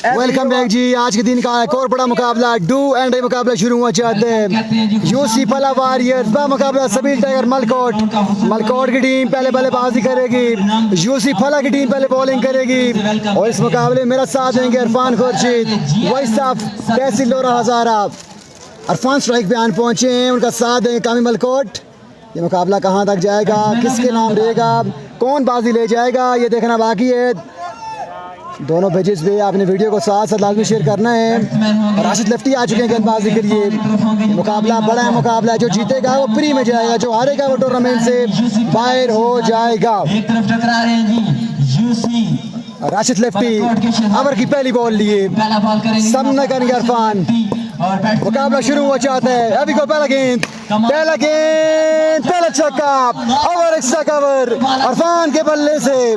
Welcome back जी। आज के दिन का एक और बड़ा मुकाबला डू एंड डे मुकाबला शुरू हुआ चाहते हैं। यूसी फला वॉरियर्स बा मुकाबला सबील टाइगर मलकोट की टीम पहले बल्लेबाजी करेगी, यूसी फला की टीम पहले बॉलिंग करेगी। और इस मुकाबले में मेरा साथ देंगे इरफान खुर्शीद, वैसाफ, तहसील लोरा हजारा। इरफान स्ट्राइक पे आन पहुंचे हैं, उनका साथ देंगे कामी मलकोट। ये मुकाबला कहाँ तक जाएगा, किसके नाम रहेगा, कौन बाजी ले जाएगा, ये देखना बाकी है। दोनों पेजेस पे आपने वीडियो को साथ साथ लाजमी शेयर करना है। राशिद लेफ्टी आ चुके हैं गेंदबाजी के लिए। मुकाबला बड़ा है, मुकाबला है। जो जीतेगा वो प्री में जाएगा, जो हारेगा वो टूर्नामेंट से बाहर हो जाएगा। राशिद लेफ्टी ओवर की पहली बॉल लिए, सामना करेंगे इरफान। मुकाबला शुरू हुआ चाहता है। अभी को पहला गेंद, पहला छक्का, ओवर एक्स्ट्रा कवर इरफान के बल्ले से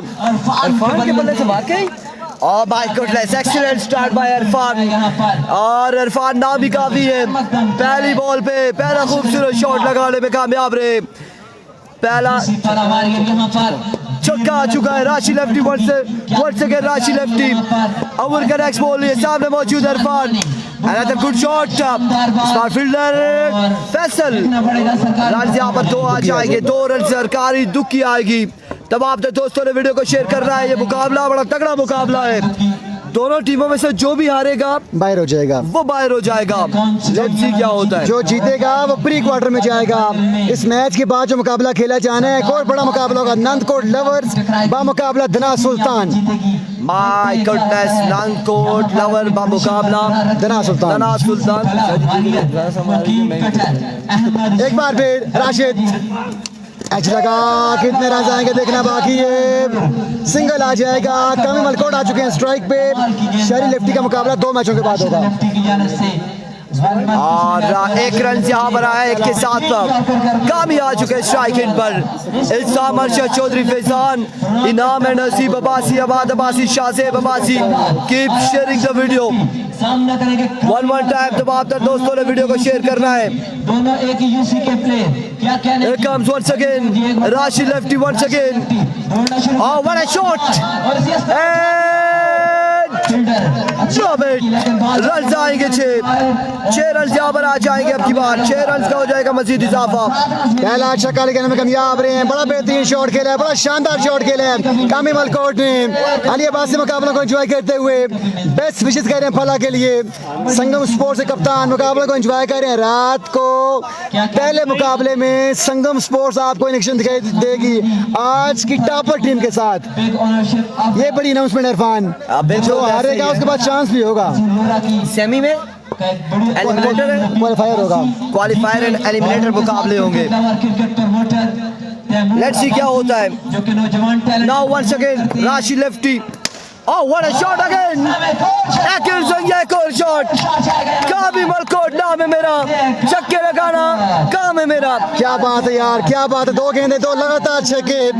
वाकई। Oh my goodness, excellent start by Irfan. और इरफान नाम भी काफी है। पहली बॉल पे पहला खूबसूरत शॉट लगाने में कामयाब रहे। पहला छक्का आ चुका है। राशि लेफ्टी once again राशि लेफ्टी। ओवर का नेक्स्ट बॉल है, सामने मौजूद Irfan. Another good shot, smart fielder Faisal. Run यहाँ पर 2 आ जाएंगे, 2 रन सरकारी दुख की आएगी। तमाम दोस्तों ने वीडियो को शेयर करना है। ये मुकाबला बड़ा तगड़ा मुकाबला है। दोनों टीमों में से जो भी हारेगा बाहर हो जाएगा, वो बाहर हो जाएगा। लेट्स सी क्या होता है। जो जीतेगा वो प्री क्वार्टर में जाएगा। इस मैच के बाद जो मुकाबला खेला जाना है, एक और बड़ा मुकाबला होगा। नंदकोट लवर्स बा मुकाबला धना सुल्तान। माय गॉडनेस, नंदकोट लवर बा मुकाबला धना सुल्तान। एक बार फिर राशिद एच लगा, कितने रन आएंगे देखना बाकी है। सिंगल आ जाएगा। कामी मलकोट आ चुके हैं स्ट्राइक पे। शहरी लेफ्टी का मुकाबला 2 मैचों के बाद होगा। और एक रन यहाँ पर आया, एक के साथ कामी आ चुके हैं स्ट्राइक इन पर। इल्जाम अरशद चौधरी फैजान, इनाम है नसीब अब्बासी, आबाद Abbasi, Shahzeb Abbasi. Keep sharing the video. one time तमाम दोस्तों ने वीडियो को शेयर करना है। दोनों एक ही यूसी के प्लेयर, क्या कहने Here comes once again Rashid lefty once again. Oh, what a shot! Run आएंगे 6 रन यहाँ पर आ जाएंगे। अब की बार 6 रन का हो जाएगा मजीद इजाफा। पहला छक्का लेने में कामयाब रहे हैं। बड़ा बेहतरीन शॉट खेला है, बड़ा शानदार शॉट खेला है कामी मलकोट ने। अली अब्बासी मुकाबला को एंजॉय करते हुए बेस्ट विशेष कर रहे हैं फला के लिए। संगम स्पोर्ट्स के कप्तान मुकाबले को एंजॉय कर रहे हैं। रात को पहले मुकाबले में संगम स्पोर्ट्स आपको इलेक्शन दिखाई देगी आज की टॉपर टीम के साथ। ये बड़ी अनाउंसमेंट इरफान, जो हारेगा उसके बाद चांस भी होगा। सेमी में क्वालिफायर होगा, क्वालिफायर एंड एलिमिनेटर मुकाबले होंगे। लेट्स सी क्या होता है। नाउ वंस अगेन राशि lefty. Oh, what a shot again! एक और शॉट। कामी मलकोट नाम है मेरा, छक्के लगाना काम है मेरा। क्या बात है यार, क्या बात है। 2 गेंदें 2 लगातार छक्के।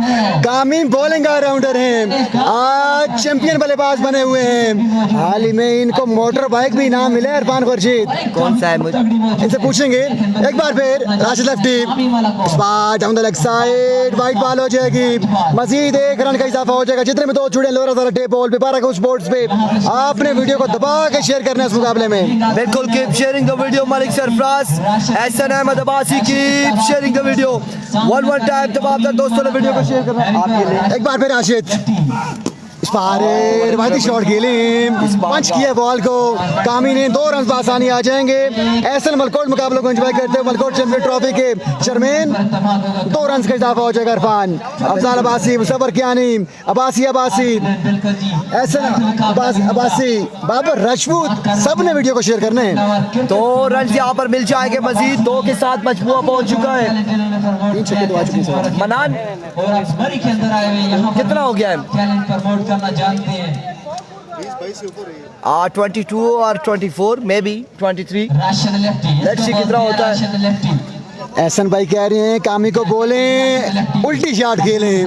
कामी बॉलिंग ऑलराउंडर हैं, आज चैंपियन बल्लेबाज बने हुए हैं। हाल ही में इनको मोटर बाइक भी इनाम मिला है इरफान खुर्शीद। कौन सा है मुझे इनसे पूछेंगे। एक बार फिर Rashid lefty, down the leg side, white ball हो जाएगी। मजीद 1 रन का इजाफा हो जाएगा। जितने में 2 छुड़े लोरा सारा टेप बॉल पे पारा स्पोर्ट्स पे आपने वीडियो को दबा के शेयर करना है इस मुकाबले में। बिल्कुल keep sharing the video. Malik Sarfaraz, Ehsan Ahmed Abbasi, keep sharing the video. one time तमाम दोस्तों ने वीडियो को शेयर करना है आपके लिए। एक बार फिर राशिद रिवायती शॉट खेले, पंच किया बॉल को कामी ने। 2 रन आसानी आ जाएंगे। एहसन मलकोट मुकाबले को एंजॉय करते हुए मलकोट चैंपियन ट्रॉफी के चेयरमैन। 2 रन का इजाफा हो जाएगा इरफान। अफजाल अब्बासी, मुसव्वर कियानी, अब्बासी एहसन अब्बासी, बाबर राजपूत, सब ने वीडियो को शेयर करना है। 2 रन यहाँ पर मिल जाएंगे मजीद। 2 के साथ मजबूआ पहुंच चुका है। 3 छक्के तो आ चुके हैं। मनान कितना हो गया है? जानते हैं 22 और 24 मे बी 23। लेट्स सी कितना होता है। एहसन भाई कह रहे हैं कामी को बोले उल्टी शॉट खेलें,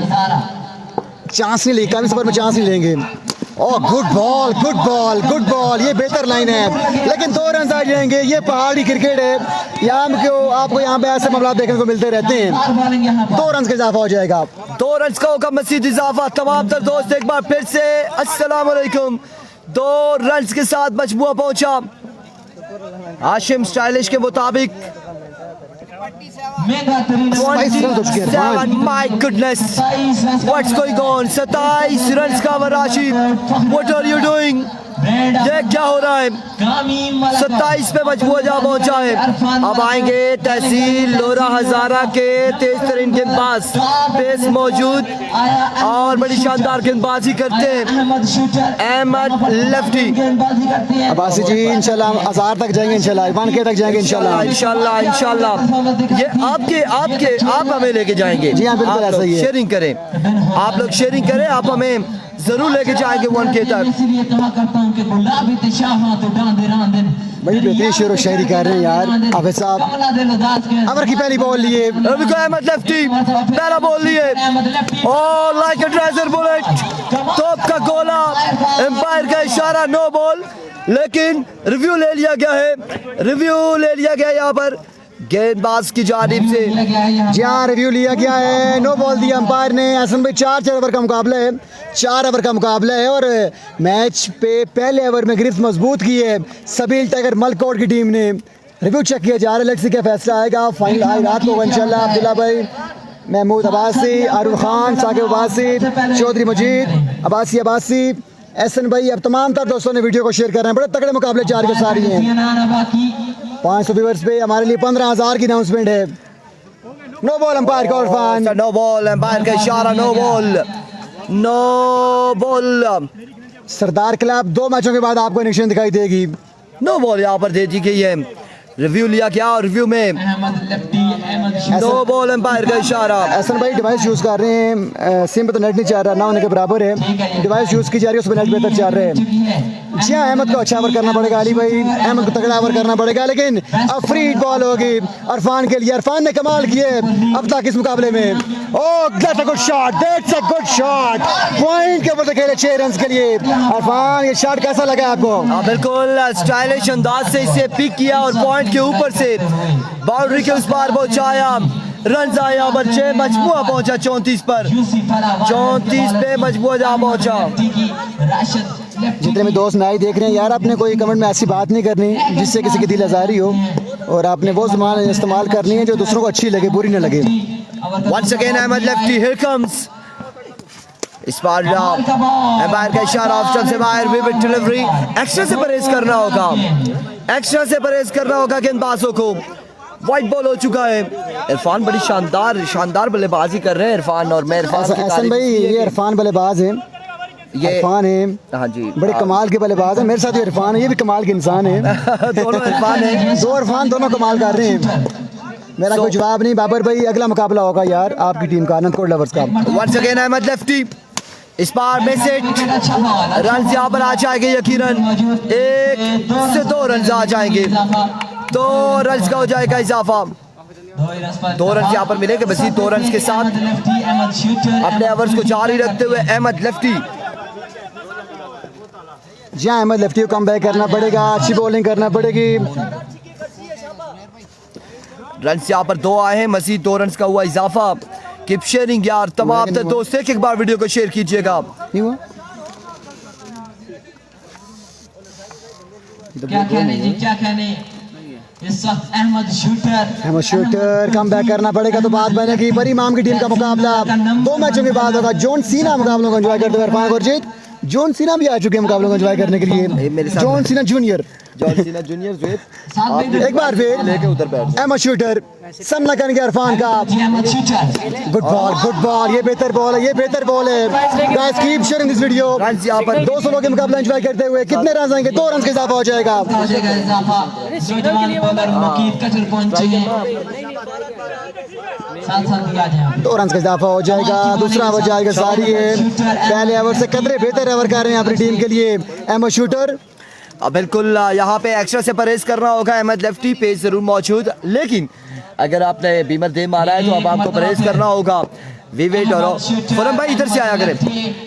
चांस नहीं ले, कामी सफर में चांस नहीं लेंगे। ओह गुड बॉल, ये बेहतर लाइन है, लेकिन 2 रन आ जाएंगे। ये पहाड़ी क्रिकेट है, यहाँ क्यों आपको यहाँ पे ऐसे मामला देखने को मिलते रहते हैं। 2 रन का इजाफा हो जाएगा। 2 रन का होगा मजीद इजाफा। तमाम तर दोस्त एक बार फिर से अस्सलाम वालेकुम। 2 रन के साथ मजमुआ पहुंचा। हाशिम स्टाइलिश के मुताबिक 27, my goodness, what's going on? 27 run का Rashid, what are you doing? ये क्या हो रहा है? 27 पे मजबूर जा पहुंचा है। अब आएंगे तहसील लोरा हजारा के तेज तरीन गेंदबाज, पेस मौजूद और बड़ी शानदार गेंदबाजी करते हैं अहमद लेफ्टी। अब्बासी जी इंशाल्लाह हम हजार तक जाएंगे, इंशाल्लाह 1K तक जाएंगे इंशाल्लाह। ये आपके आप हमें लेके जाएंगे। जी हाँ, बिल्कुल ऐसा ही है। शेयरिंग करें, आप लोग शेयरिंग करें, आप हमें जरूर लेके जाएंगे 1K तक। बड़ी बेहतरीन शेर व शायरी कर रहे हैं यार हाफिज साहब। अमर की पहली बॉल लिए, रवि को अहमद लेफ्टी पहला बॉल लिए, और लाइक अ ट्रेजर बुलेट, तोप का गोला, एम्पायर का इशारा, नो बॉल, लेकिन रिव्यू ले लिया गया यहाँ पर गेंदबाज की जानिब से। जी हाँ, रिव्यू लिया गया है, नो बॉल दिया अंपायर ने। हसन भाई 4 ओवर का मुकाबला है, 4 ओवर का मुकाबला है और मैच पे पहले ओवर में गिरफ्त मजबूत की है सबील टाइगर मलकोट की टीम ने। रिव्यू चेक किया जा रहा है, लेट्स सी क्या फैसला आएगा। फाइनल आज रात को होगा इंशाल्लाह। अब्दुल्ला भाई, महमूद अब्बासी, आरुफ खान, साकिब अब्बासी, चौधरी मजीद अब्बासी, एहसन भाई, अब तमाम तर दोस्तों ने वीडियो को शेयर कर रहे हैं। बड़े तगड़े मुकाबले 4 के सारी हैं। 500 व्यूअर्स पे हमारे लिए 15,000 की अनाउंसमेंट है। नो बॉल अंपायर का इरफान, नो बॉल, एम्पायर का इशारा, नो बॉल। सरदार क्लब 2 मैचों के बाद आपको निशान दिखाई देगी। नो बॉल यहाँ पर दे दी गई है। रिव्यू लिया गया और रिव्यू में नो बॉल, एम्पायर का इशारा। एहसन भाई डिवाइस यूज़ कर रहे हैं, सिम पे तो नेट नहीं चल रहा, ना होने के बराबर है। डिवाइस यूज़ की जा रही है, उस पर नेट बेहतर चल रहा है। जी हाँ, अहमद को अच्छा ओवर करना पड़ेगा, अली भाई अहमद को तगड़ा ओवर करना पड़ेगा, लेकिन अब फ्री बॉल होगी इरफान के लिए। इरफान ने कमाल किए अब तक इस मुकाबले में। Oh that's a good shot, point के ऊपर खेले 6 रन के लिए। इरफान, ये शॉट कैसा लगा आपको? बिल्कुल स्टाइलिश अंदाज से इसे पिक किया और पॉइंट के ऊपर से बाउंड्री के उस पार पहुंचाया। रन आए यहाँ पर 6, मजमुआ पहुंचा 34 पर। 34 पे मजमुआ जहाँ पहुंचा। जितने भी दोस्त मैच देख रहे हैं यार, आपने कोई कमेंट में ऐसी बात नहीं करनी जिससे किसी की दिल आज़ारी हो, और आपने वो ज़बान इस्तेमाल करनी है जो दूसरों को अच्छी लगे, बुरी ना लगे। Once again Ahmed lefty, here comes। इस बार एम्पायर का इशारा, ऑप्शन से बाहर, विविड डिलीवरी। एक्स्ट्रा से परहेज करना होगा गेंदबाजों को। वाइट बॉल हो चुका है। इरफान बड़ी शानदार बल्लेबाजी कर रहे हैं इरफान, और मैं इरफान की एहसन भाई, ये इरफान बल्लेबाज है, ये इरफान है, हाँ जी, बड़े कमाल के बल्लेबाज है। मेरे साथ ये इरफान है, ये भी कमाल के इंसान है। दोनों इरफान है, 2 इरफान, दोनों कमाल कर रहे हैं। मेरा कोई जवाब नहीं। बाबर भाई, अगला मुकाबला होगा यार आपकी टीम का, अनंतकोट लवर्स का। वंस अगेन अहमद लेफ्टी, इस बार में से रन यहाँ पर आ जाएंगे यकीनन। 1 से 2 रन आ जाएंगे, 2 रन का हो जाएगा इजाफा। 2 रन यहाँ पर मिलेंगे। बस 2 रन के साथ अपने ओवर्स को जारी रखते हुए अहमद लेफ्टी। जी हाँ, अहमद लेफ्टी को कम बैक करना पड़ेगा, अच्छी बॉलिंग करना पड़ेगी। रन यहाँ पर 2 आए हैं, मजीद 2 रन का हुआ इजाफा। कीप शेयरिंग यार, तमाम दोस्त एक बार वीडियो को शेयर कीजिएगा। क्या कहने जी, क्या कहने इस वक्त अहमद शूटर कम बैक करना पड़ेगा तो बात बनेगी। बड़ी इमाम की टीम का मुकाबला 2 मैचों के बाद होगा। जॉन सीना मुकाबलों को एंजॉय करते हुए इरफान गुरजीत, जॉन सीना भी आ चुके हैं मुकाबलों को एंजॉय करने के लिए। जॉन सीना जूनियर एक बार फिर लेके उधर बैठ। अहमद शूटर सामना करेंगे इरफान का। गुड बॉल, ये बेहतर बॉल है। Guys keep sharing this video. 200 लोग के मुकाबला एंजॉय करते हुए कितने रन आएंगे? 2 रन का इजाफा हो जाएगा। 2 रन का इजाफा हो जाएगा। दूसरा ओवर जाएगा सारी है। पहले ओवर से कदरे बेहतर ओवर कर रहे हैं अपनी टीम के लिए अहमद शूटर। बिल्कुल यहाँ पे एक्स्ट्रा से परहेज करना होगा। अहमद लेफ्टी पेस जरूर मौजूद, लेकिन अगर आपने बीमर दे मारा है तो अब आपको परहेज करना होगा। वी वेट और खुरम भाई इधर से आया करें.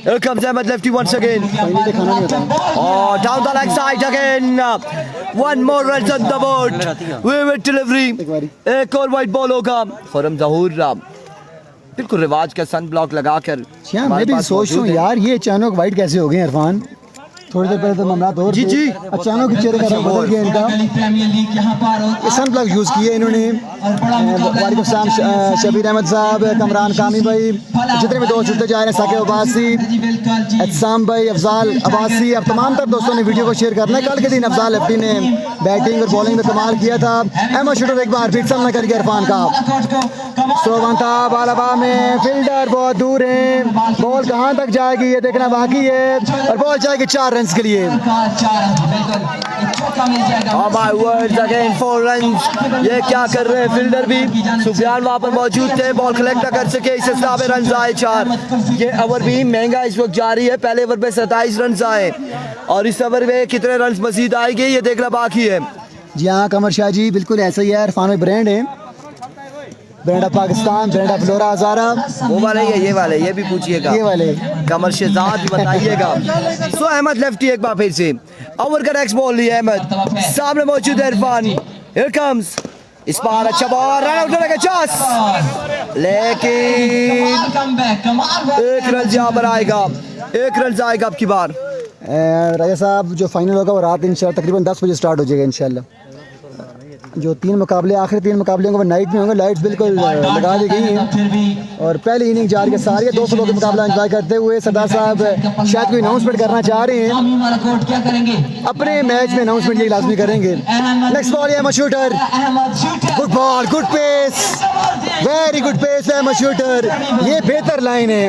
Here comes Ahmed lefty once again. Finally तो खाना नहीं होता. Oh, down the leg side again. One more runs on the board. We with delivery. एक और white ball होगा. खुरम ज़हूर बिल्कुल रिवाज का सन ब्लॉक लगाकर. क्या मैं भी सोच रहा हूँ यार ये अचानक वाइट कैसे हो गए इरफान. थोड़ी देर पहले तो मामला और जी, जी. अचानक ही चेहरे का रंग बदल गया इनका. प्रीमियर लीग यहाँ पर और ये सन ब्लॉक यूज़ किए इन्होंने. वालेकुम सलाम शबीर अहमद साहब, कमरान कामी भाई, जितने भी दोस्त जुड़ते जा रहे हैं, साकिब अब्बासी, एहसाम भाई, अफजाल अब्बासी, अब तमाम तर दोस्तों ने वीडियो को शेयर करना है. कल के दिन अफजाल एफडी ने बैटिंग और बॉलिंग में कमाल किया था. अहमद शूटर एक बार फिर सामना कर गया इरफान का. स्लोवन था बाल हवा में, फील्डर बहुत दूर है. बॉल कहाँ तक जाएगी ये देखना बाकी है और बॉल जाएगी 4 रन के लिए. Oh my words again 4 runs. ये क्या कर रहे हैं फील्डर भी. सुफियान वहाँ पर मौजूद थे, बॉल कलेक्ट न कर सके, इस हिसाब में रन आए 4. ये ओवर भी महंगा इस वक्त जारी है. पहले ओवर में 27 रन आए और इस ओवर में कितने रन मजीद आएंगे ये देखना बाकी है. जी हाँ कमर शाह जी बिल्कुल ऐसा ही है. इरफान भाई ब्रांड है, brand of Pakistan, brand of फ्लोरा हज़ारा. वो वाले ये वाले ये भी पूछिएगा, ये वाले कमर शहजाद भी बताइएगा. सो अहमद लेफ्टी एक बार फिर से ओवर का नेक्स्ट बॉल लिया अहमद. सामने मौजूद है इरफान. हियर कम्स इस बार अच्छा बॉल, रन आउट होने का चांस, लेकिन एक रन यहाँ पर आएगा. एक रन आएगा अब की बार. राजा साहब जो फाइनल होगा वो रात इंशाल्लाह तकरीबन 10 बजे स्टार्ट हो जाएगा इंशाल्लाह. जो 3 मुकाबले आखिरी 3 मुकाबले होंगे वो नाइट में होंगे. लाइट्स बिल्कुल लगा दी गई हैं और पहली इनिंग जा रही है. सारी 200 लोगों का मुकाबला एंजॉय करते हुए सरदार साहब शायद कोई अनाउंसमेंट करना चाह रहे हैं. क्या करेंगे अपने मैच में अनाउंसमेंट ये लाजमी करेंगे. नेक्स्ट बॉल है shooter. Good ball, good pace, very good pace है शूटर. ये बेहतर लाइन है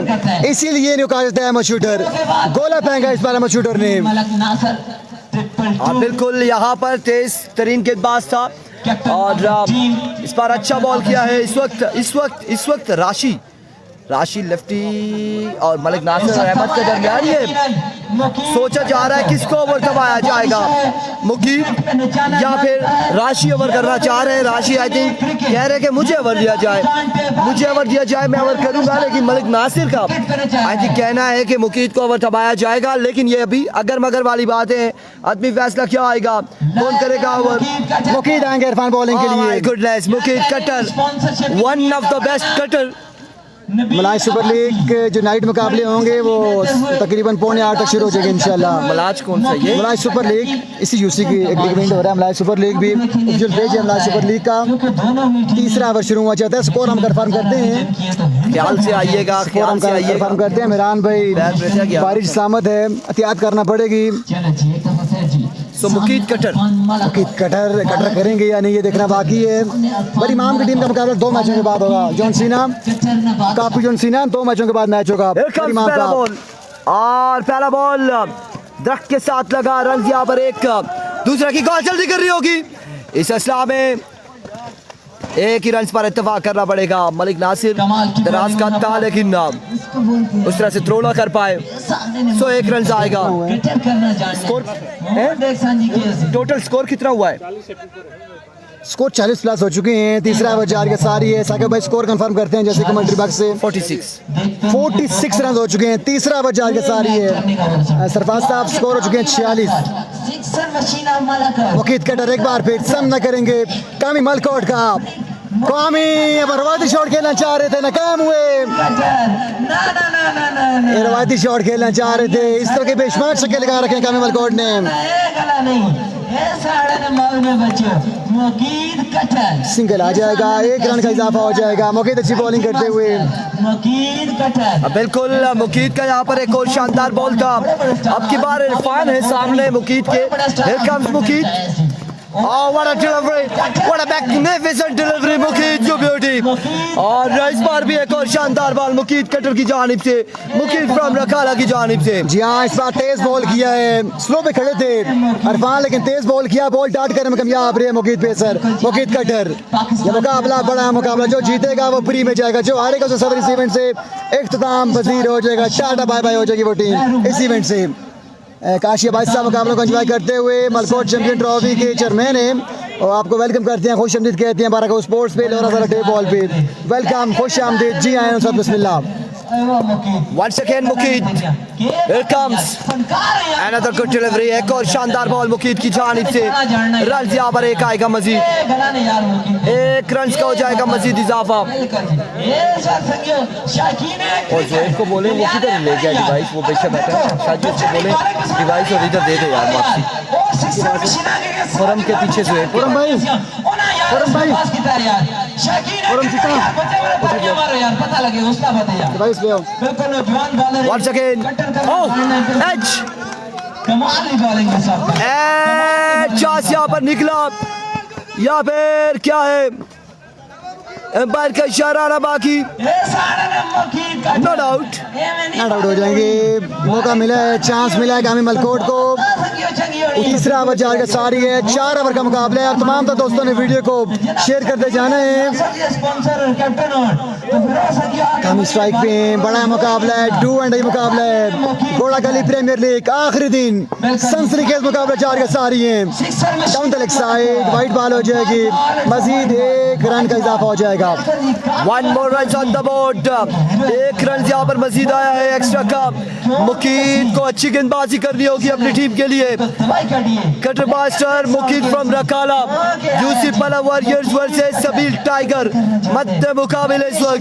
इसीलिए नहीं कहा जाता है शूटर. गोला फेंका इस बार शूटर ने. बिल्कुल यहाँ पर तेज तरीन गेंदबाज था और इस बार अच्छा बॉल किया है. इस वक्त राशि लेफ्टी और मलिक नासिर और अहमद के दरमियान ये सोचा जा रहा है किसको ओवर दबाया जाएगा. मुकीद या फिर राशि ओवर करना चाह रहे हैं. राशि आई थिंक कह रहे हैं कि मुझे ओवर दिया जाए, मैं ओवर करूंगा. लेकिन मलिक नासिर का आई थिंक कहना है कि मुकीद को ओवर दबाया जाएगा. लेकिन ये अभी अगर मगर वाली बात है. आदमी फैसला क्या आएगा, कौन करेगा ओवर. मुकीद आएंगे इरफान बॉलिंग के लिए. Goodness Muqeed cutter, one of the best cutter. Malaj super league जो नाइट मुकाबले होंगे वो तकरीबन 7:45 तक शुरू हो जाएंगे इंशाल्लाह. मलाज कौन सा ये? मलाज सुपर लीग इसी यूसी की एक इवेंट हो रहा है. मलाज सुपर लीग भी ऑफिशियल पेज है मलाज सुपर लीग का. तीसरा ओवर शुरू हुआ चाहता है. स्कोर हम कंफर्म करते हैं, ख्याल से आइएगा, स्कोर हम कंफर्म करते हैं. मेहरान भाई बारिश सलामत है, एहतियात करना पड़ेगी. सो मुकीद कटर करेंगे या नहीं ये देखना बाकी है. बड़ी इमाम की टीम का मुकाबला 2 मैचों के बाद होगा. जॉन सीना 2 मैचों के बाद मैच होगा. पहला बॉल और पहला बॉल दरख्त के साथ लगा. रन यहाँ पर एक, दूसरा की कॉल जल्दी कर रही होगी. इस असला में एक ही रन पर इत्तेफाक करना पड़ेगा. मलिक नासिर दराज का था लेकिन उस तरह से थ्रो ना कर पाए. सो 1 रन आएगा. स्कोर टोटल स्कोर कितना हुआ है? स्कोर 40 प्लस हो चुके हैं. तीसरा ओवर जारी सारी है. साकिब भाई स्कोर कंफर्म करते हैं जैसे कमेंट्री बॉक्स से. 46 रन हो चुके हैं. तीसरा ओवर जारी सारी है. सरफराज साहब स्कोर हो चुके हैं 46. मुकीद कटर एक बार फिर सामना करेंगे कामी मलकोट का. कामी रवायती शॉट खेलना चाह रहे थे, नाकाम हुए. रवायती शॉट खेलना चाह रहे थे. इस तरह के बेशुमार छक्के लगा रखे हैं कामी मलकोट ने. सिंगल आ जाएगा, 1 रन का इजाफा हो जाएगा. मुकीद अच्छी बॉलिंग करते हुए. बिल्कुल मुकीद का यहाँ पर एक और शानदार बॉल था. अब की बार इरफान है सामने मुकीद के. Here comes Muqeed. Oh, what a delivery! What a magnificent delivery, Muqeed जो ब्यूटी. और इस बार भी एक और शानदार बॉल मुकीद कटर की जानिब से, मुकीद फ्रॉम रकाला की जानिब से. जी हाँ इस बार तेज बॉल किया है. स्लो पे खड़े थे इरफान लेकिन तेज बॉल किया. बॉल डाट करने में कामयाब रहे मुकीद पेसर, मुकीद कटर. ये मुकाबला बड़ा मुकाबला. जो जीतेगा वो प्री में जाएगा, जो हारेगा उसे सदर इस इवेंट से इख्तिताम पजीर हो जाएगा. टाटा बाय बाय हो जाएगी वो टीम इस इवेंट से. काशिया बादशाह मुकाबलों को एंजॉय करते हुए मलकोट चैंपियन ट्रॉफी के चेयरमैन हैं और आपको वेलकम करते हैं, खुश आमदीद कहते हैं बारह स्पोर्ट्स पे लोरा सारा डे बॉल पे। वेलकम, खुश आमदीद, जी आए सब, बिस्मिल्लाह। Once again Muqeed, here comes another good delivery, एक और शानदार बॉल मुकीद की जानिब से। रन यहाँ पर एक आएगा मजीद, एक रन का हो जाएगा मजीद इजाफा। और जोएब को बोले वो किधर ले गया डिवाइस, वो पीछे बैठा है, शायद उसको बोले डिवाइस और इधर दे दे यार वापसी। खुरम के पीछे जोएब, खुरम भाई, खुरम भाई, खुरम कितना पता लगे उसका बताया भाई इसलिए आओ। बिल्कुल नौजवान bowler once again, oh, edge, कमाल की बॉलिंग है साहब। edge चांस यहाँ पर निकला, या फिर क्या है, एम्पायर का इशारा ना बाकी, नो डाउट नॉट आउट हो जाएंगे। मौका मिला है, चांस मिला है गामी मलकोट को। तीसरा ओवर जा सारी है, 4 ओवर का मुकाबला है। तमाम तो दोस्तों ने वीडियो को शेयर करते जाना है। गामी स्ट्राइक पे बड़ा मुकाबला है, डू एंड डाई मुकाबला है। घोड़ा गली प्रीमियर लीग आखिरी दिन सनसनीखेज मुकाबला जारी सारी है। Down the leg side wide ball हो जाएगी, मजीद 1 रन का इजाफा हो जाएगा। One more run on the board, 1 run यहाँ पर मजीद आया है एक्स्ट्रा का। मुकीद को अच्छी गेंदबाजी करनी होगी अपनी टीम के लिए। Cutter master Muqeed from Rakala, UC Pala warriors versus Sabeel tiger मध्य मुकाबले इस वक्त।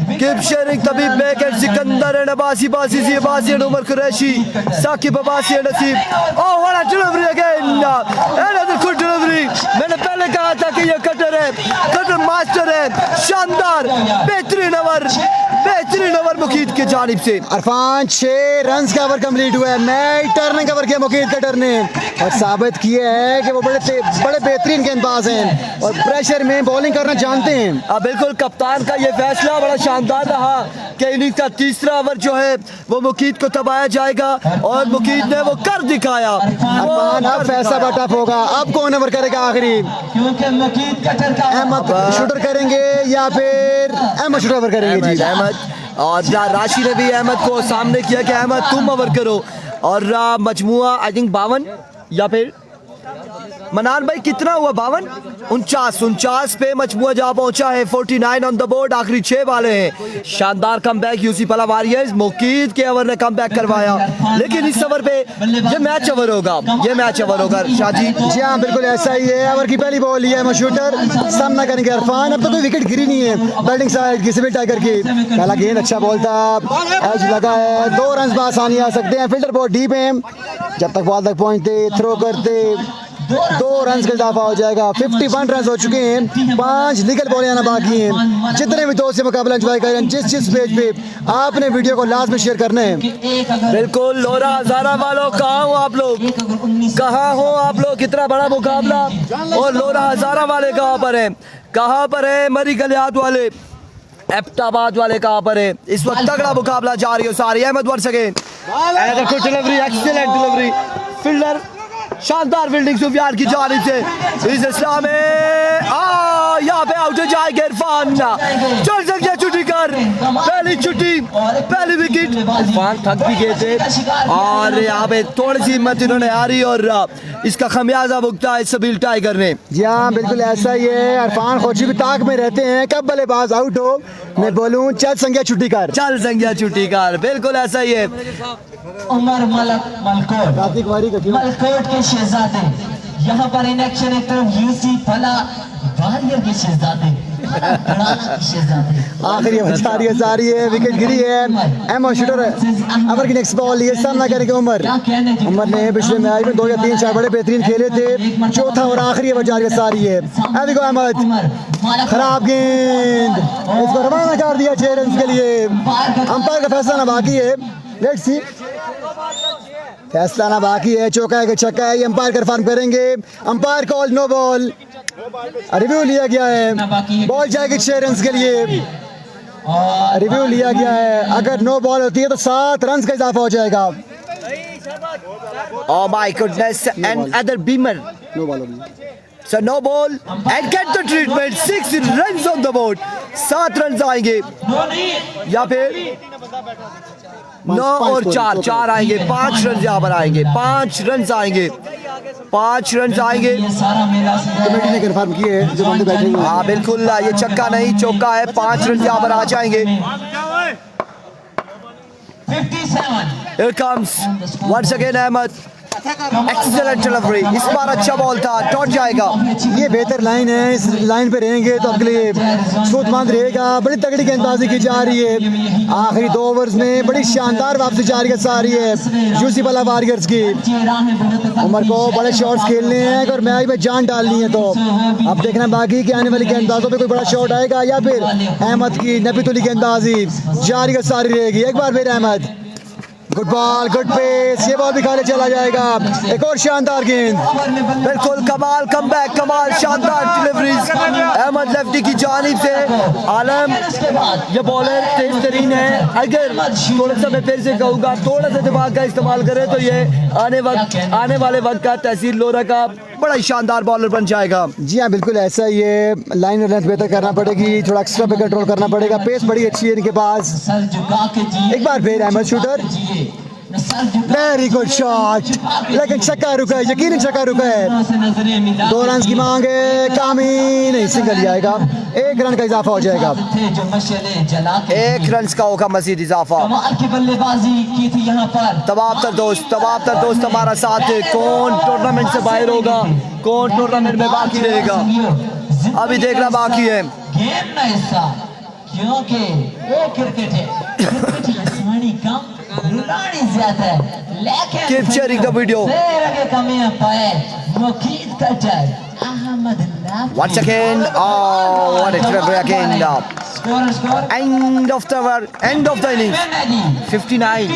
Keep sharing Tabib Bakar Sikandar and Abbasi बासी G Abbasi and Umar Qureshi Saqib Abbasi and Naseeb. Oh what a delivery again, another good delivery. मैंने पहले कहा था कि ये कटर है, कटर मास्टर है, शानदार बेहतरीन ओवर मुकीद की जानिब से। अरफान 6 रन का ओवर कंप्लीट हुआ है। नए टर्न कवर किया मुकीद कटर ने और साबित किया है कि वो बड़े बेहतरीन गेंदबाज हैं और प्रेशर में बॉलिंग करना जानते हैं। बिल्कुल कप्तान का ये फैसला बड़ा शानदार रहा कि इनिंग्स का तीसरा ओवर जो है वो मुकीद को तबाया जाएगा और मुकीद ने वो कर दिखाया। अरफान अब फैसला बड़ा टफ होगा, अब कौन ओवर करेगा आखिरी, क्योंकि मुकीद कटर का अहमद शूटर करेंगे या फिर अहमद शूटर ओवर करेंगे। जी अहमद और राशि ने भी अहमद को सामने किया कि अहमद तुम ओवर करो। और मजमुआ आई थिंक 52 या फिर मनान भाई कितना हुआ, 52 49 पे मजमुआ जा पहुंचा है। 49 ऑन द बोर्ड, आखिरी 6 वाले हैं। शानदार comeback UC Pala warriors, Muqeed के ओवर ने कमबैक करवाया। लेकिन इस ओवर पे ये मैच ओवर होगा, शाजी। जी हाँ बिल्कुल ऐसा ही है। ओवर की पहली बॉल है मशूटर, सामना करेंगे अरफान। अब तो कोई विकेट गिरी नहीं है बैटिंग साइड की सिविल टाइगर की। पहला गेंद अच्छा बॉल था, एज लगा है, 2 रन आसानी आ सकते हैं। फील्डर बहुत डीप है, जब तक बॉल तक पहुंचते थ्रो करते 2 रन का इजाफा हो जाएगा। 51 रन हो चुके हैं, 5 निकल बॉलें आना बाकी हैं। जितने भी दोस्त से मुकाबला एंजॉय करें, जिस पेज पे आपने वीडियो को लास्ट में शेयर करना है। बिल्कुल लोरा हजारा वालों, कहाँ हो आप लोग, कितना बड़ा मुकाबला। और लोरा हजारा वाले कहाँ पर है, मरी गलियात वाले, एबटाबाद वाले कहाँ पर है। इस वक्त तगड़ा मुकाबला जारी हो सारी। अहमद वर्स again, good delivery, excellent delivery, fielder शानदार फील्डिंग सुफियान की जानिब से। इस इस्लाम यहाँ पे आउट हो जाएगा इरफान, चल सक गया छुट्टी कर, पहली छुट्टी, पहली विकेट। इरफान थक भी गए थे और यहाँ पे थोड़ी सी हिम्मत इन्होंने हारी और इसका खमियाजा भुगता है सबील टाइगर ने। जी हाँ बिल्कुल ऐसा ही है। इरफान खोची भी ताक में रहते हैं, कब बल्लेबाज आउट हो मैं बोलूँ चल संज्ञा छुट्टी कर, बिल्कुल ऐसा ही है। उमर मलकोट के शहजादे यहाँ पर इन एक्शन एक तरफ यूसी फला वारियर के शहजादे, आखिरी जारी है, विकेट गिरी है। अहमद शूटर ओवर की नेक्स्ट बॉल ये सामना करेंगे उमर ने पिछले मैच में 2 या 3 4 बड़े बेहतरीन खेले थे। चौथा और आखिरी ओवर जारी सारी है। अभी को अहमद खराब गेंद, इसको रवाना कर दिया 6 रन के लिए। अंपायर का फैसला ना बाकी है, लेट्स सी, फैसला ना बाकी है। चौका है कि छक्का है, ये अंपायर कंफर्म करेंगे। Umpire call no ball, review लिया गया है, बॉल जाएगी 6 रन के लिए, रिव्यू लिया गया है। अगर नो बॉल होती है तो 7 रन का इजाफा हो जाएगा। Oh my goodness, another beamer. No ball होगी, So no ball and get the treatment. 6 runs on the board. 7 run आएंगे या फिर 9 और 4 आएंगे, 5 रन यहाँ पर आएंगे, 5 रन आएंगे। 5 रन आएंगे। ये सारा मेला कमेटी ने कंफर्म किए है जो बंदे बैठे हुए हैं। हाँ बिल्कुल, ये छक्का नहीं चौका है। 5 रन यहाँ पर आ जाएंगे। 57 Here comes once again Ahmed, excellent delivery, इस बार अच्छा बॉल था, डॉट जाएगा। ये बेहतर लाइन है, इस लाइन पे रहेंगे तो आपके लिए सूदमंद रहेगा। बड़ी तगड़ी गेंदबाजी की जा रही है आखिरी 2 ओवर्स में, बड़ी शानदार वापसी जारी आ रही है यूसी वाला वॉरियर्स की। उमर को बड़े शॉट्स खेलने हैं अगर मैच में जान डालनी है तो अब देखना बाकी कि आने वाली गेंदबाजों पे कोई बड़ा शॉट आएगा या फिर अहमद की नबीतुली गेंदबाजी जारी सारी रहेगी। एक बार फिर Ahmed, good ball, good pace, ये बॉल भी खाली चला जाएगा। एक और शानदार गेंद, बिल्कुल कमाल कमबैक, कमाल शानदार डिलीवरीज अहमद लेफ्टी की जानिब से। आलम ये बॉलर तेज तरीन है, अगर थोड़ा सा मैं फिर से कहूँगा थोड़ा सा दिमाग का इस्तेमाल करे तो ये आने वाले वक्त का तहसील लोरा का बड़ा ही शानदार बॉलर बन जाएगा। जी हाँ बिल्कुल ऐसा ही है। लाइन और लेंथ बेहतर करना पड़ेगी, थोड़ा एक्स्ट्रा पे कंट्रोल करना पड़ेगा। पेस बड़ी अच्छी है इनके पास। सर झुका के जिए, एक बार फिर अहमद शूटर, सर झुका वेरी गुड शॉट, लेकिन छक्का रुका है, यकीनन छक्का रुका है। से नजरें मिला 2 रन की मांग है, कामी नहीं, सिंगल जाएगा। 1 रन का इजाफा हो जाएगा। थे जो मशले जला के 1 रन का होगा मजीद इजाफा। कमाल की बल्लेबाजी की थी यहाँ पर। तबाब तर दोस्त हमारा साथ है। कौन टूर्नामेंट से बाहर होगा, कौन टूर्नामेंट में बाकी रहेगा, अभी देखना बाकी है। गेम का हिस्सा, क्योंकि वो क्रिकेट है, क्रिकेट जिस्मानी कम रुलानी ज्यादा है, लेकिन Keep sharing the video. आगे कमी पाए Muqeed cutter Ahmed Nafi. Once again, oh what a delivery again. Score End of the innings. 59.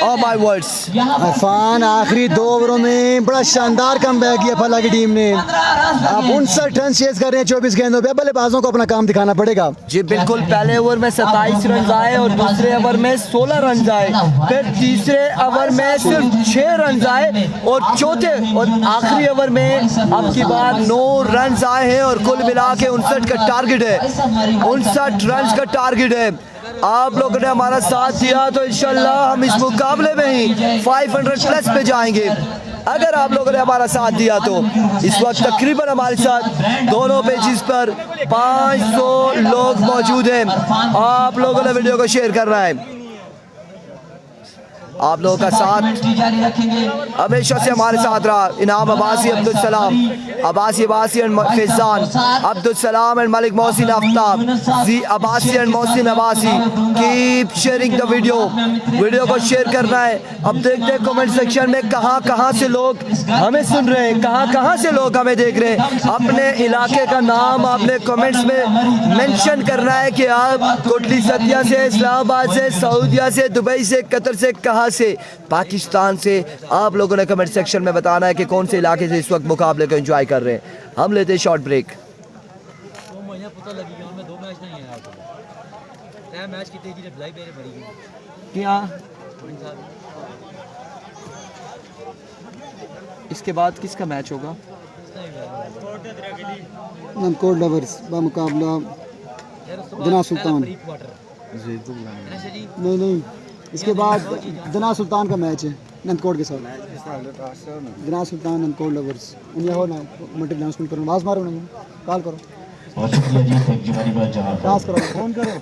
Oh my words. Irfan आखिरी 2 ओवरों में बड़ा शानदार कमबैक किया फला की टीम ने। अब 59 रन चेज कर रहे हैं 24 गेंदों पे। बल्लेबाजों को अपना काम दिखाना पड़ेगा। जी बिल्कुल, पहले ओवर में 27 रन आए और दूसरे ओवर में 16 रन आए, फिर तीसरे ओवर में सिर्फ 6 रन आए और चौथे और आखिरी ओवर में अब की बार 9 रन आए हैं और कुल मिला के 59 का टारगेट है। 59 रन का टारगेट है। आप लोगों ने हमारा साथ दिया तो इंशाल्लाह हम इस मुकाबले में ही 500 प्लस पे जाएंगे। अगर आप लोगों ने हमारा साथ दिया तो इस वक्त तकरीबन हमारे साथ दोनों पेजेस पर 500 लोग मौजूद हैं। आप लोगों ने वीडियो को शेयर करना है। आप लोगों का साथ जारी रखेंगे। हमेशा से हमारे साथ रहा। इनाम अब्बासी, अब्दुल सलाम अब्बासी एंड फैजान, अब्दुल सलाम एंड मलिक मोहसिन आफ्ताब, जी Abbasi and Mohsin Abbasi. Keep sharing the video को शेयर करना है। अब देखते हैं कमेंट सेक्शन में कहाँ से लोग हमें सुन रहे हैं, कहाँ से लोग हमें देख रहे हैं। अपने इलाके का नाम आपने कमेंट्स में मेंशन करना है कि आप कोटली सतिया से, इस्लामाबाद से, सऊदिया से, दुबई से, कतर से, कहाँ से, पाकिस्तान से। आप लोगों ने कमेंट सेक्शन में बताना है कि कौन से इलाके से इस वक्त मुकाबले को एंजॉय कर रहे हैं। हम लेते हैं शॉर्ट ब्रेक। इसके बाद किसका मैच होगा? नमकोट लवर्स मुकाबला जना सुल्तान। नहीं, इसके बाद जना सुल्तान का मैच है नंदकोट के साथ। जना सुल्तान नंदकोट लवर्स ये हो ना मल्टी अनाउंसमेंट करो, आवाज मारो ना, कॉल करो, बहुत शुक्रिया जी, थैंक यू वेरी मच। जहां पास करो, फोन करो।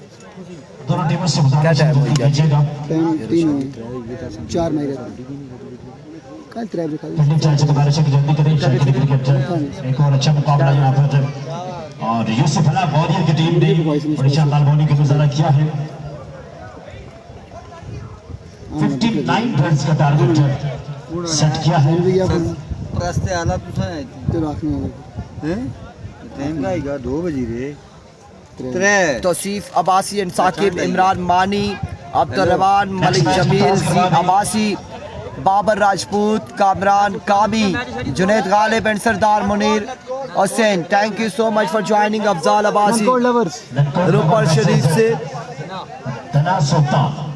दोनों टीमों से गुजारिश है कि कीजिएगा। टाइम 3 हुए 4 मई रहता कल 3 बजे खाली फील्डिंग चांस से गुजारिश है कि जल्दी करें। क्रिकेट एक और अच्छा मुकाबला यहाँ पर और यूसुफ अला वॉरियर की टीम ने बड़ी शानदार बॉलिंग का मुजाहरा किया है। 59 रन का टारगेट सेट किया है। रास्ते आला तुसा आई थी चलो आखिरी हैं टाइम का आएगा 2 बजे रे Tauseef Abbasi and Saqib, Imran Mani, Abdurrahman, Malik Jameel, G Abbasi, Babar Rajput, Kamran Kabi, Junaid Ghalib and Sardar Munir Hussain. Thank you so much for joining. Afzal Abbasi Nandkot lovers Rupar Sharif से। तना सुल्तान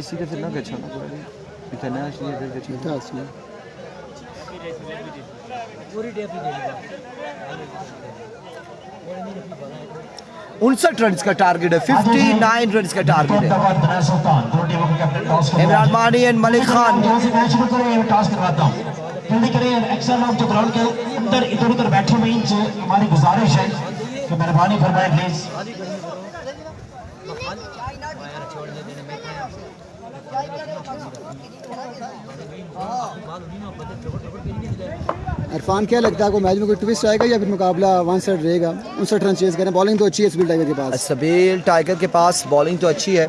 सीधे फिर ना गच्छा ना इतना इसलिए फिर गच्छा था इसमें 59 रन का टारगेट है, 59 रन का टारगेट है। इमरान मानी एंड मलिक खान। टॉस करवाता हूँ, जल्दी करें। एक्स्ट्रा लोग जो ग्राउंड के अंदर इधर उधर बैठे हुए इनसे हमारी गुजारिश है कि मेहरबानी फरमाएं प्लीज। इरफान, क्या लगता है आपको मैच में कोई ट्विस्ट आएगा या फिर मुकाबला वन साइड रहेगा? 59 रन चेज करें, बॉलिंग तो अच्छी है सबील टाइगर के पास। सबील टाइगर के पास बॉलिंग तो अच्छी है।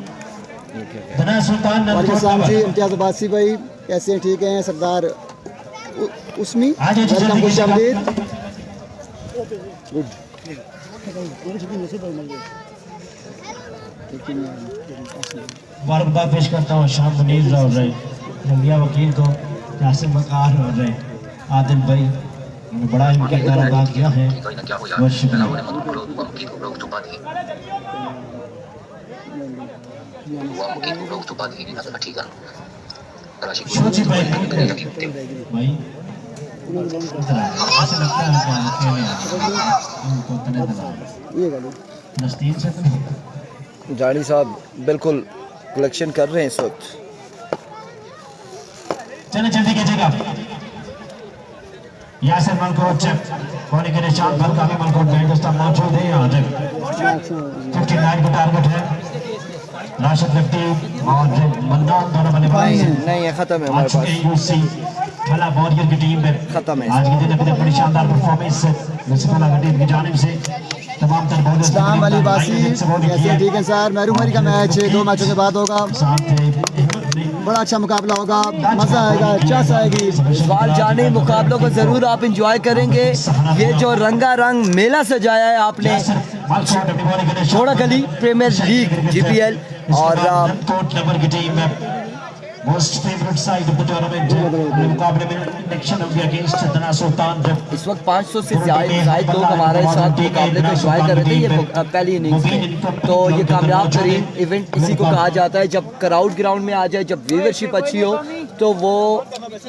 वालेकुम सलाम जी, इम्तियाज अब्बासी भाई कैसे हैं? ठीक हैं सरदार उसमी, वेलकम, खुश आमदीद। गुड। मुबारकबाद पेश करता हूँ शाम मुनीर और रंगिया वकील को, यासिर वकार और आदिल भाई, उन्होंने बड़ा ही किरदार अदा किया है, बहुत शुक्रिया। शोची भाई भाई ऐसा लगता है कि अकेले उनको तने नस्तीन से तो नहीं। जानी साहब बिल्कुल कलेक्शन कर रहे हैं इस वक्त। चले जल्दी कीजिएगा। यासिर मलकोट होने के निशान पर काफी मलकोट बैटस्टा मौजूद है यहाँ तक। 59 का टारगेट है। राशिद लफ्टी और मन्नान दोनों बल्लेबाज नहीं है, खत्म है हमारे पास, यूसी फला वॉरियर की टीम में खत्म है। आज के दिन अभी तक बड़ी शानदार परफॉर्मेंस फला की टीम की जानिब से तमाम तर बॉलर्स इस्लाम अली बासी कैसे हैं? ठीक है सर। महरूमरी का मैच 2 मैचों के बाद होगा, बड़ा अच्छा मुकाबला होगा, मजा आएगा, चास आएगी। सवाल जाने मुकाबलों को जरूर आप इंजॉय करेंगे। ये जो रंगारंग मेला सजाया है आपने, छोड़ा गली प्रीमियर लीग GPL और नंबर की टीम में most favourite side of the tournament मुकाबले में इलेक्शन ऑफ द अगेंस्ट तना सुल्तान। इस वक्त 500 से ज्यादा लोग हमारे साथ मुकाबले को एंजॉय कर रहे थे। ये पहली इनिंग्स में तो ये कामयाब तरीन इवेंट इसी को कहा जाता है। जब क्राउड ग्राउंड में आ जाए, जब व्यूवरशिप अच्छी हो तो वो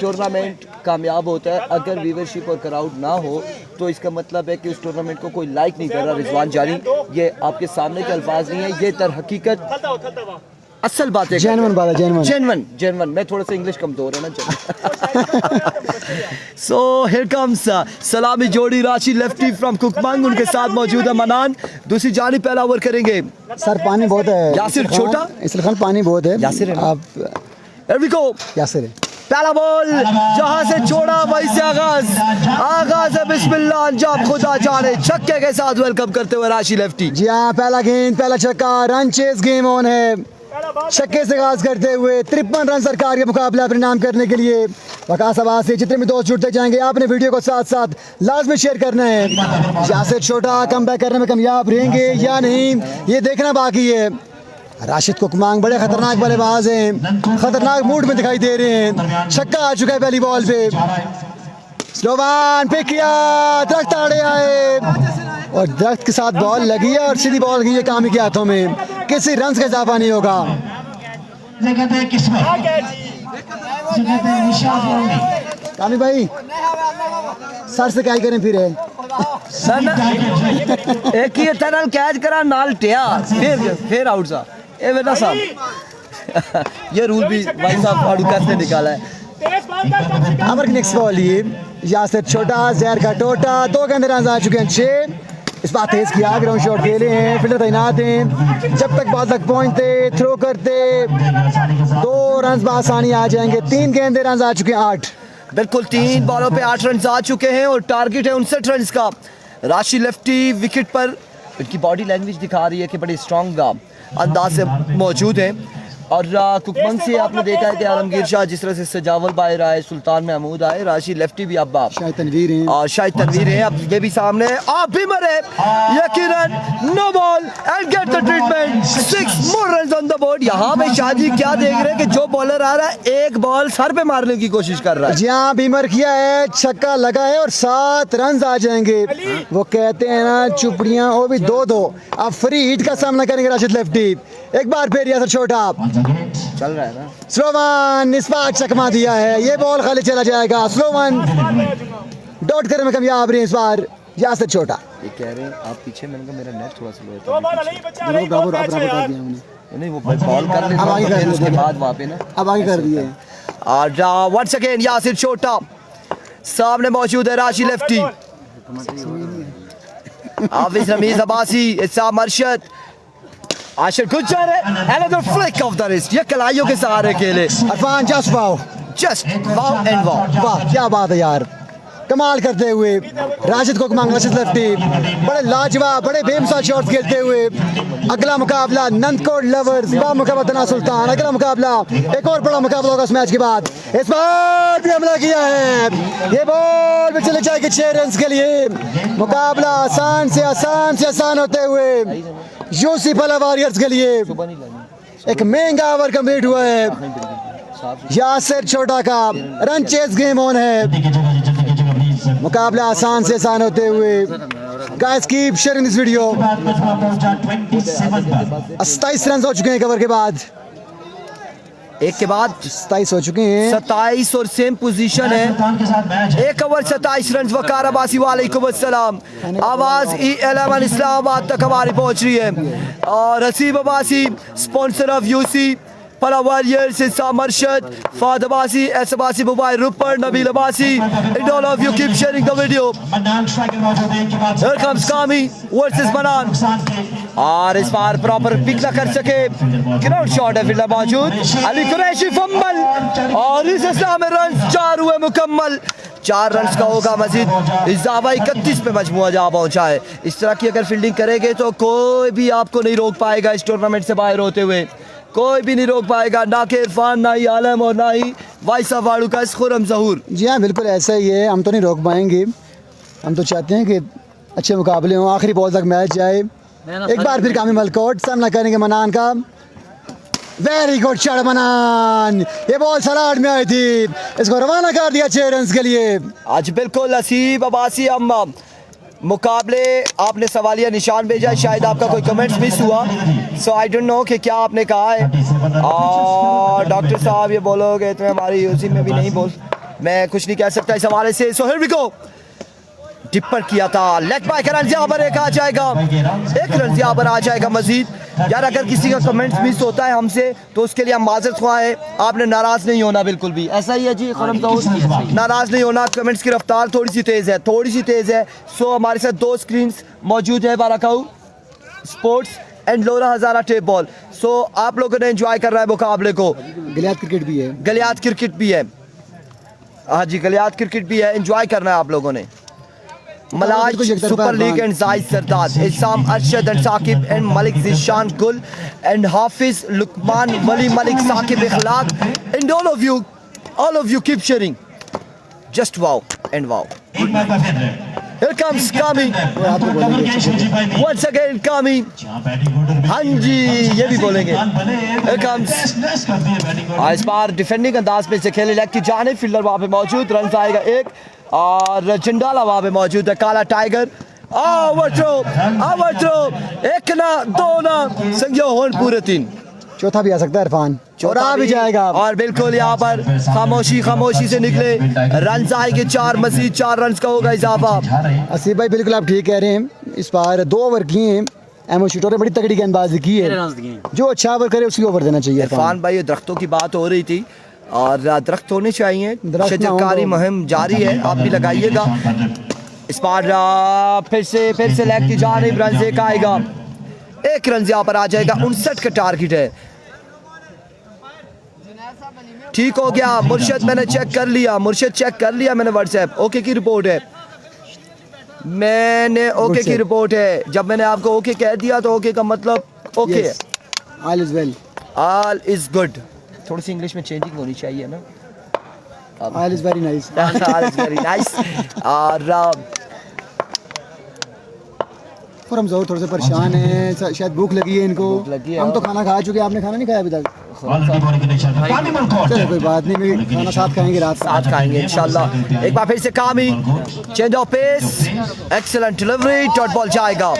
टूर्नामेंट कामयाब होता है। अगर व्यूवरशिप और क्राउड ना हो तो इसका मतलब है कि उस टूर्नामेंट को कोई लाइक नहीं कर रहा। रिजवान जानी, ये आपके सामने के अल्फाज नहीं है, ये दर हकीकत असल बात है। जेन्युइन बात है, जेन्युइन। मैं थोड़ा सा इंग्लिश कमजोर है ना। सो हियर कम्स सलामी जोड़ी राशि लेफ्टी फ्रॉम कुकमंग, उनके साथ मौजूद है मनान। दूसरी जानी पहला ओवर करेंगे। सर पानी बहुत है यासिर, छोटा इसलिए खान पानी बहुत है। यासिर है ना? आप Here we go। यासिर है। पहला बॉल जहां से छोड़ा वहीं से आगाज है। बिस्मिल्लाह, अंजाम खुदा जाने। छक्के के साथ वेलकम करते हुए राशि लेफ्टी। जी हाँ, पहला गेंद, पहला छक्का, रन चेस गेम ऑन है। छक्के से आगाज करते हुए 53 रन सरकार के मुकाबला अपने नाम करने के लिए वकास आवाज से जितने भी दोस्त जुड़ते जाएंगे, आपने वीडियो को साथ साथ लाजमी शेयर करना है। यासिर छोटा कम बैक करने में कामयाब रहेंगे या नहीं, ये देखना बाकी है। राशिद कुकमांग बड़े खतरनाक बल्लेबाज हैं, खतरनाक मूड में दिखाई दे रहे हैं। छक्का आ चुका है पहली बॉल पे। स्लोवान पिक किया, दरख्त आड़े आए और दरख्त के साथ बॉल लगी है और सीधी बॉल गई है कामी के हाथों में। किसी रन का इजाफा नहीं होगा। कामी भाई सर से क्या करें फिर एक ही तरह कैच करा नाल टिया फिर आउट सा ए बेटा साहब। ये रूल भी भाई साहब फाड़ू कैसे निकाला है। अमर की नेक्स्ट बॉल ये यासिर छोटा, जहर का टोटा, 2 के अंदर रन आ चुके हैं 6। इस बात तेज किया, ग्राउंड शॉट खेले हैं, फील्डर तैनात हैं। जब तक बॉल तक पहुंचते, थ्रो करते, 2 रन बआसानी आ जाएंगे। 3 के अंदर रन आ चुके हैं 8। बिल्कुल 3 बॉलों पे 8 रन आ चुके हैं और टारगेट है 59 रन का। राशि लेफ्टी विकेट पर, इनकी बॉडी लैंग्वेज दिखा रही है कि बड़ी स्ट्रॉन्ग अंदाज से मौजूद है। और कुकमंग से आपने देखा है कि आलमगीर शाह जिस तरह से सजावल बाहर आए, सुल्तान महमूद आए, राशि लेफ्टी भी अब शायद तनवीर हैं और शायद तनवीर है। अब ये भी सामने है, आप भी मरे यकीनन। No ball and get the treatment, 6 more runs on the board. यहाँ पे शाहजी क्या देख रहे हैं कि जो बॉलर आ रहा है एक बॉल सर पे मारने की कोशिश कर रहा है। जी हाँ, बीमर किया है, छक्का लगा है और 7 रन आ जाएंगे। वो कहते हैं ना चुपड़ियां वो भी 2-2। अब फ्री हिट का सामना करेंगे राशिद लेफ्टी। एक बार फिर यासिर छोटा चल रहा है ना। स्लोवन निस्पाक चकमा दिया है, ये बॉल खाली चला जाएगा। स्लोवन डॉट करने में कामयाब रहे इस बार यासिर छोटा। ये कह रहे हैं आप पीछे, मैंने कहा मेरा नेट थोड़ा स्लो है बराबर कर दिया हमने, नहीं वो बॉल कर ले अब आगे कर उसके दिया। बाद वहाँ पे ना अब आगे कर दिए। और वंस अगेन यासिर छोटा सामने मौजूद है राशि लेफ्टी, हाफिज रमीज अब्बासी, इसाम अरशद, आशिर गुज्जर है, another flick of the wrist, ये कलाइयों के सहारे खेले, Irfan just wow and wow. वाह क्या बात है यार, कमाल करते हुए राशिद को कमांग, राशिद लेफ्टी बड़े लाजवाब बड़े बेमिसाल शॉट्स खेलते हुए। अगला मुकाबला नंदकोट लवर्स बामुकाबला तना सुल्तान, अगला मुकाबला एक और बड़ा मुकाबला होगा इस मैच के बाद। इस बार भी हमला किया है, ये बॉल भी चले जाएगी 6 रन के लिए। मुकाबला आसान से आसान होते हुए यूसी पला वॉरियर्स के लिए एक महंगा ओवर कंप्लीट हुआ है। यासिर छोटा का रन चेस गेम ऑन है, मुकाबला आसान से आसान होते हुए। Guys keep sharing this video. 27 run हो चुके हैं कवर के बाद, एक के बाद 27 हो चुके हैं। 27 और सेम पोजीशन है, एक ओवर 27 रन। वकार अब्बासी वालेकुम अस्सलाम, आवाज E11 इस्लामाबाद तक हमारी पहुंच रही है। और Haseeb Abbasi sponsor of UC Pala warriors, Isam Arshad, Fahad Abbasi, S Abbasi, mobile Rupar, Nabeel Abbasi, and all of you keep sharing the video. Here comes कामी वर्सेस मनान, और इस बार प्रॉपर पिक ना कर सके, ग्राउंड शॉट है फील्डर मौजूद, अली कुरैशी फंबल, और इस हिस्सा में रन 4 हुए मुकम्मल। 4 रन का होगा मजीद इजाफा, 31 पे मजमुआ जा पहुंचा है। इस तरह की अगर फील्डिंग करेंगे तो कोई भी आपको नहीं रोक पाएगा इस टूर्नामेंट से बाहर होते हुए, कोई भी नहीं रोक पाएगा, ना के इरफान, ना ही आलम और ना ही वाइसा वाड़ू का खुरम जहूर। जी हाँ बिल्कुल ऐसा ही है, हम तो नहीं रोक पाएंगे, हम तो चाहते हैं कि अच्छे मुकाबले हों, आखिरी बॉल तक मैच जाए। एक बार फिर कामी मलकोट सामना करेंगे मनान का। वेरी गुड शॉट मनान, ये बॉल सलाड में आई थी, इसको रवाना कर दिया 6 रन के लिए। आज बिल्कुल हसीब अब्बासी अम्मा मुकाबले आपने सवालिया निशान भेजा है, शायद आपका कोई कमेंट्स मिस हुआ, सो आई डोंट नो कि क्या आपने कहा है। और डॉक्टर साहब ये बोलोगे तो हमारी यूसी में भी नहीं बोल, मैं कुछ नहीं कह सकता इस हवाले से। सो हियर वी गो, डिपर किया था, लेग बाय का रन यहाँ पर एक आ जाएगा, एक रन यहाँ पर आ जाएगा मजीद। यार अगर किसी का कमेंट्स मिस होता है हमसे तो उसके लिए हम माजरत ख्वाह है, आपने नाराज नहीं होना बिल्कुल भी, ऐसा ही है जी खुरम साहब, नाराज नहीं होना। कमेंट्स की रफ्तार थोड़ी सी तेज है। सो हमारे साथ 2 स्क्रीन्स मौजूद है, Barakahu sports and Lora Hazara tape ball. So आप लोगों ने एंजॉय कर रहा है मुकाबले को, गलियात क्रिकेट भी है, गलियात क्रिकेट भी है, हाँ जी गलियात क्रिकेट भी है, एंजॉय करना है आप लोगों ने। Malaj super league and Zahid Sardar, Isam Arshad and Saqib and Malik Zeeshan Gul and Hafiz Luqman Wali Malik Saqib Ikhlaq and all of you keep sharing, just wow and wow. Here comes Kami once again, Kami, हाँ जी ये भी बोलेंगे। Here comes, इस बार डिफेंडिंग अंदाज में से खेले, लेग की जानिब फील्डर वहाँ पे मौजूद, रन आएगा 1 और जंडाला वहाँ पे मौजूद है, काला टाइगर। ओवरथ्रो, एक ना 2 ना संज्ञा होन पूरे 3, चौथा भी आ सकता है इरफान, चौथा भी जाएगा। और बिल्कुल यहाँ पर खामोशी से निकले, रन आएंगे 4, मजीद 4 रन का होगा इजाफा। असीब भाई बिल्कुल आप ठीक कह रहे हैं, इस बार 2 ओवर किए हैं, एमओ शूटर ने बड़ी तगड़ी गेंदबाजी की है, जो अच्छा ओवर करे उसकी ओवर देना चाहिए। इरफान भाई दरख्तों की बात हो रही थी और दरख्त होने चाहिए, शजरकारी मुहिम जारी है, आप भी लगाइएगा। इस बार फिर से लेग की जानिब रन से आएगा, 1 रन यहाँ पर आ जाएगा, 59 का टारगेट है। ठीक हो गया मुर्शद, मैंने चेक कर लिया मैंने व्हाट्सएप, ओके की रिपोर्ट है, मैंने ओके की रिपोर्ट है। जब मैंने आपको ओके कह दिया तो ओके का मतलब ओके है, all is well, all is good. थोड़ी सी इंग्लिश में चेंजिंग होनी चाहिए ना, all is very nice, all is very nice. और हम जरूर थोड़े से परेशान हैं, शायद भूख लगी है इनको, हम तो खाना खा चुके हैं, आपने खाना नहीं खाया अभी तक? चलो कोई बात नहीं, मैं खाना साथ खाएंगे, रात साथ खाएंगे इंशाल्लाह। एक बार फिर से कामी, change of pace, excellent delivery, dot ball जाएगा।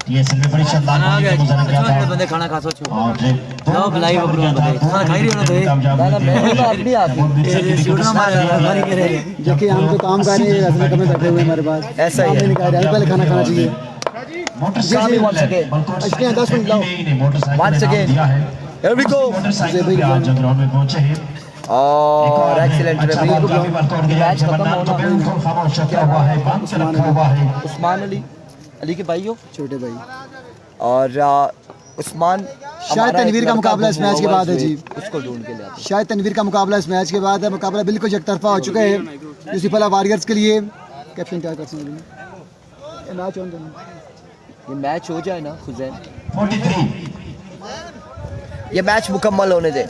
टीएसएल में बड़ी शानदार बॉलिंग का मुजाहरा किया था बंदे खाना खा सोचो और लो बुलाई वो बंदे खाना खा ही रहे हो देखिए हम तो काम कर रहे हैं रास्ते में बैठे हुए हमारे पास ऐसा ही है। नहीं निकाल रहे पहले खाना खाना चाहिए मोटरसाइकिल once again. इसके 10 मिनट लाओ मोटरसाइकिल Once ने नाम again. दिया है Here we go. मोटरसाइकिल पे आज ग्राउंड में पहुंचे हैं और एक्सीलेंट अच्छा बॉल काफी वर्कआउट किया मैच खत्म जबरदस्त तो होना बिल्कुल खामोश रखा हुआ है बांध के रखा हुआ है उस्मान अली के भाई हो छोटे भाई और उस्मान शायद तनवीर का मुकाबला इस मैच के बाद है जी उसको ढूंढ के ले आते शायद तनवीर का मुकाबला इस मैच के बाद है मुकाबला बिल्कुल एकतरफा हो चुका है यूसुफ अला वॉरियर्स के लिए कैप्टन क्या कर सकते हैं ये मैच ऑन हैं। ये मैच हो जाए ना हुसैन 43 ये मैच मुकम्मल होने दे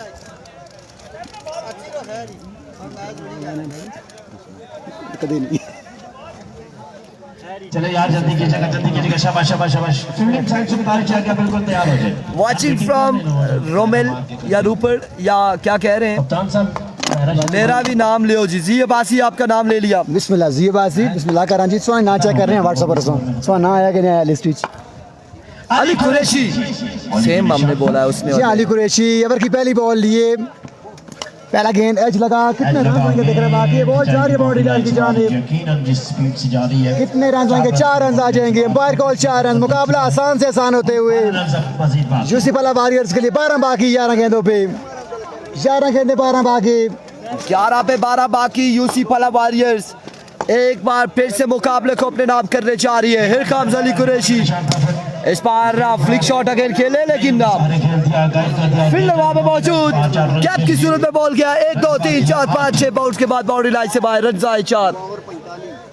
कभी नहीं चले यार जल्दी कीजिएगा शाबाश शाबाश शाबाश फील्डिंग साइड से उतारे चाहिए बिल्कुल तैयार हो जाए वाचिंग फ्रॉम रोमेल या रूपर या क्या कह रहे हैं कप्तान साहब मेरा भी नाम लियो जी जी अब्बासी आपका नाम ले लिया बिस्मिल्लाह जी बासी बिस्मिल्लाह का रंजीत सोना ना चेक कर रहे हैं व्हाट्सएप पर सो ना आया कि नहीं आया list which Ali Qureshi same हमने बोला है उसने जी अली कुरैशी ओवर की पहली बॉल लिए पहला गेंद एज लगा कितने रन होंगे देख रहे हैं बाकी बॉल जा रही है बाउंड्री लाइन की जानिब यकीनन जिस स्पीड से जा रही है कितने रन होंगे 4 रन आ जाएंगे एम्पायर कॉल 4 रन मुकाबला आसान से आसान होते हुए मजीद बात यूसुफ अला वॉरियर्स के लिए 12 बाकी 11 गेंदों पे 11 गेंदें 12 बाकी 11 पे 12 बाकी यूसुफ अला वॉरियर्स एक बार फिर से मुकाबले को अपने नाम करने जा रही है हियर कम्स अली कुरैशी इस बार फ्लिक शॉट अगेन खेले लेकिन फील्डर वहां पे मौजूद कैप की सूरत में बॉल गया 1 2 3 4 5 6 बाउंस के बाद बाउंड्री लाइन से बाहर रन आए 4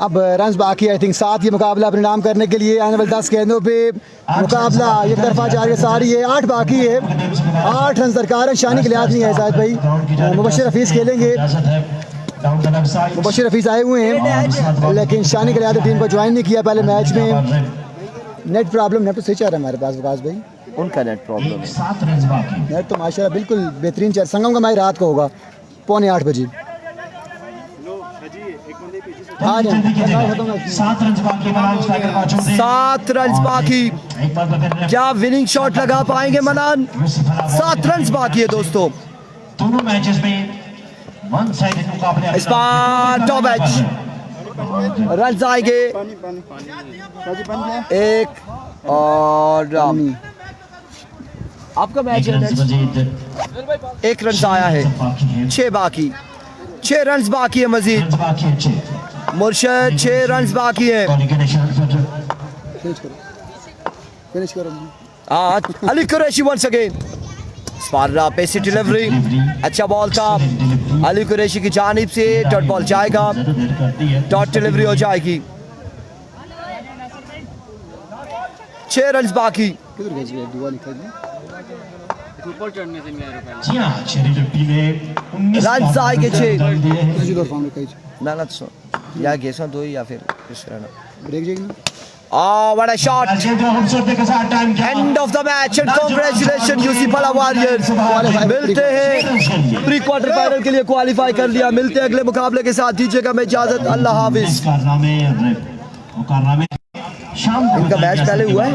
अब रन बाकी आई थिंक 7 ये मुकाबला अपने नाम करने के लिए आने वाले 10 गेंदों पे मुकाबला एक तरफा जारी सारी है 8 बाकी है 8 रन दरकार है शानी के लिहाज नहीं है शायद भाई मुबशिर हफीज खेलेंगे मुबशिर हफीज आए हुए हैं लेकिन शानी के लिहाज टीम को ज्वाइन नहीं किया पहले मैच में नेट प्रॉब्लम नेट तो सही चल रहा है हमारे पास विकास भाई उनका नेट प्रॉब्लम है 7 रन बाकी नेट तो माशाल्लाह बिल्कुल बेहतरीन चल संगम का मैच रात को होगा 7:45 बजे हाँ 7 रन बाकी मनान स्ट्राइकर मौजूद है 7 रन बाकी एक बार फिर क्या विनिंग शॉट लगा पाएंगे मनान 7 रन बाकी है दोस्तों दोनों मैचेस में वन साइडेड मुकाबले इस बार टॉप एज रन आएंगे एक और आपका मैच है next। 1 रन आया है 6 बाकी 6 रन बाकी है मजीद मुर्शद 6 रन बाकी है फिनिश करो अली कुरैशी वंस अगेन स्पारा पेसी डिलीवरी अच्छा बॉल था अली कुरैशी की जानिब से डॉट बॉल जाएगा डॉट डिलीवरी हो जाएगी 6 रन बाकी किधर भेज गया दुआ लिखा जी रन आएंगे 6 किसी और फॉर्म लिखा ना ना तो या गेसा दो या फिर कुछ रहना ब्रेक जाएगी ना what a shot end of the match and congratulations Yusuf अला वॉरियर्स मिलते हैं प्री क्वार्टर फाइनल के लिए क्वालिफाई कर लिया मिलते हैं अगले मुकाबले के साथ दीजिएगा मैं इजाजत अल्लाह हाफिज शाम इनका मैच पहले हुआ है